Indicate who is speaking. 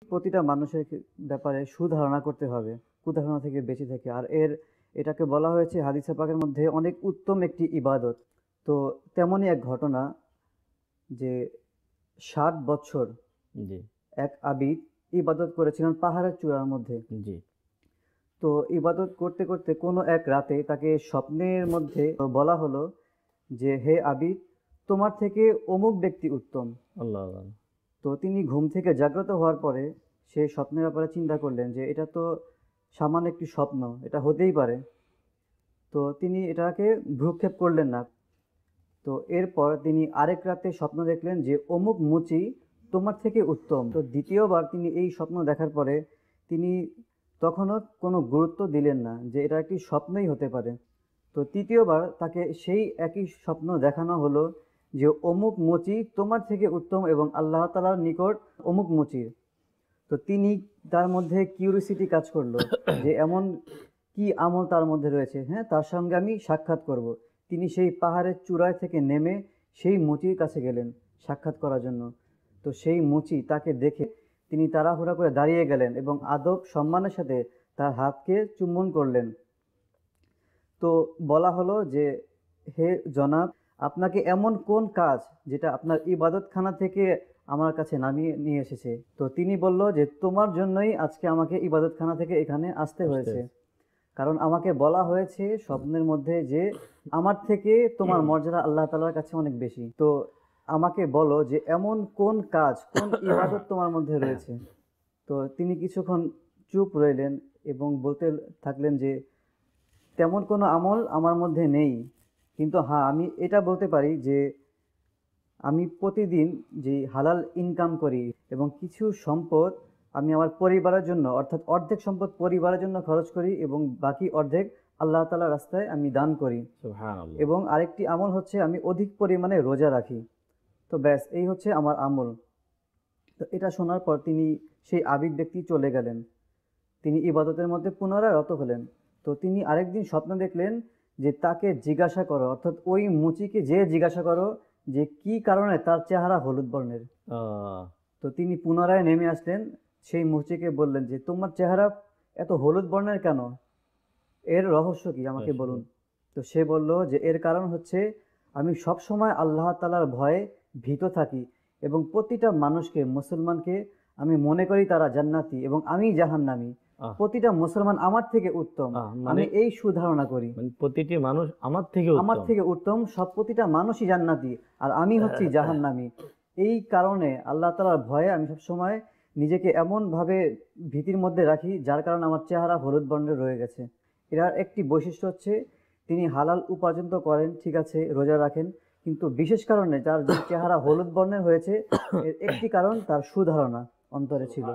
Speaker 1: প্রতিটা মানুষের ব্যাপারে সুধারণা করতে হবে, কুধারণা থেকে বেঁচে থেকে। আর এটাকে বলা হয়েছে হাদিসে পাকের মধ্যে অনেক উত্তম একটি ইবাদত। তো তেমনই এক ঘটনা যে 60 বছর
Speaker 2: জি,
Speaker 1: এক আবিদ ইবাদত করেছিলেন পাহাড়ের চূড়ার মধ্যে।
Speaker 2: জি।
Speaker 1: তো ইবাদত করতে করতে কোনো এক রাতে তাকে স্বপ্নের মধ্যে বলা হলো যে, হে আবিদ, তোমার থেকে অমুক ব্যক্তি উত্তম।
Speaker 2: আল্লাহ, আল্লাহ।
Speaker 1: তো তিনি ঘুম থেকে জাগ্রত হওয়ার পরে সে স্বপ্নের ব্যাপারে চিন্তা করলেন যে এটা তো সামান্য একটি স্বপ্ন, এটা হতেই পারে। তো তিনি এটাকে ভ্রূক্ষেপ করলেন না। তো এরপর তিনি আরেক রাতে স্বপ্ন দেখলেন যে অমুক মুচি তোমার থেকে উত্তম। তো দ্বিতীয়বার তিনি এই স্বপ্ন দেখার পরে তিনি তখনও কোনো গুরুত্ব দিলেন না যে এটা একটি স্বপ্নই হতে পারে। তো তৃতীয়বার তাকে সেই একই স্বপ্ন দেখানো হলো যে অমুক মুচি তোমার থেকে উত্তম এবং আল্লাহ তাআলার নিকট অমুক মুচির। তো তিনি তার মধ্যে কিউরিসিটি কাজ করলো যে এমন কি আমল তার মধ্যে রয়েছে, হ্যাঁ, তার সঙ্গে আমি সাক্ষাৎ করব। তিনি সেই পাহাড়ের চূড়ায় থেকে নেমে সেই মুচির কাছে গেলেন সাক্ষাৎ করার জন্য। তো সেই মুচি তাকে দেখে তিনি তাড়াহুড়া করে দাঁড়িয়ে গেলেন এবং আদব সম্মানের সাথে তার হাতকে চুম্বন করলেন। তো বলা হলো যে, হে জনাব, আপনাকে এমন কোন কাজ যেটা আপনার ইবাদতখানা থেকে আমার কাছে নামিয়ে নিয়ে এসেছে? তো তিনি বলল যে, তোমার জন্যই আজকে আমাকে ইবাদতখানা থেকে এখানে আসতে
Speaker 2: বুঝতে
Speaker 1: হয়েছে।
Speaker 2: পেরেছি।
Speaker 1: কারণ আমাকে বলা হয়েছে স্বপ্নের মধ্যে যে আমার থেকে তোমার মর্যাদা আল্লাহ তাআলার কাছে অনেক বেশি। তো আমাকে বলো যে এমন কোন কাজ, কোন ইবাদত তোমার মধ্যে রয়েছে? তো তিনি কিছুক্ষণ চুপ রইলেন এবং বলতে থাকলেন যে তেমন কোনো আমল আমার মধ্যে নেই। কিন্তু হ্যাঁ, আমি এটা বলতে পারি যে আমি প্রতিদিন যে হালাল ইনকাম করি এবং কিছু সম্পদ আমি আমার পরিবারের জন্য, অর্থাৎ অর্ধেক সম্পদ পরিবারের জন্য খরচ করি এবং বাকি অর্ধেক আল্লাহ তাআলার রাস্তায় আমি দান করি।
Speaker 2: সুবহানাল্লাহ।
Speaker 1: এবং আরেকটি আমল হচ্ছে আমি অধিক পরিমাণে রোজা রাখি। তো ব্যাস এই হচ্ছে আমার আমল। তো এটা শোনার পর তিনি সেই আবিদ ব্যক্তি চলে গেলেন। তিনি ইবাদতের মধ্যে পুনরায় রত হলেন। তো তিনি আরেকদিন স্বপ্ন দেখলেন যে তাকে জিজ্ঞাসা করো, অর্থাৎ ওই মুচিকে যে জিজ্ঞাসা করো যে কি কারণে তার চেহারা হলুদ বর্ণের।
Speaker 2: আহ,
Speaker 1: তো তিনি পুনরায় নেমে আসলেন, সেই মুচিকে বললেন যে তোমার চেহারা এত হলুদ বর্ণের কেন, এর রহস্য কি আমাকে বলুন। তো সে বলল যে এর কারণ হচ্ছে আমি সব সময় আল্লাহ তাআলার ভয়ে ভীত থাকি এবং প্রতিটা মানুষকে, মুসলমানকে আমি মনে করি তারা জান্নাতি এবং আমি জাহান্নামী।
Speaker 2: আহ,
Speaker 1: প্রতিটা মুসলমান আমার থেকে উত্তম,
Speaker 2: মানে
Speaker 1: আমি এই সুধারণা করি।
Speaker 2: মানে প্রতিটি মানুষ আমার থেকে
Speaker 1: আমার
Speaker 2: উত্তম।
Speaker 1: থেকে উত্তম সব, প্রতিটা মানুষই জান্নাতি আর আমি হচ্ছি জাহান্নামী। এই কারণে আল্লাহ তাআলার ভয়ে আমি সবসময় নিজেকে এমনভাবে ভীতির মধ্যে রাখি যার কারণে আমার চেহারা হলুদ বর্ণের রয়ে গেছে। এর একটি বৈশিষ্ট্য হচ্ছে তিনি হালাল উপার্জন তো করেন, ঠিক আছে, রোজা রাখেন, কিন্তু বিশেষ কারণে তার যে চেহারা হলুদ বর্ণের হয়েছে এর একটি কারণ তার সুধারণা অন্তরে ছিল।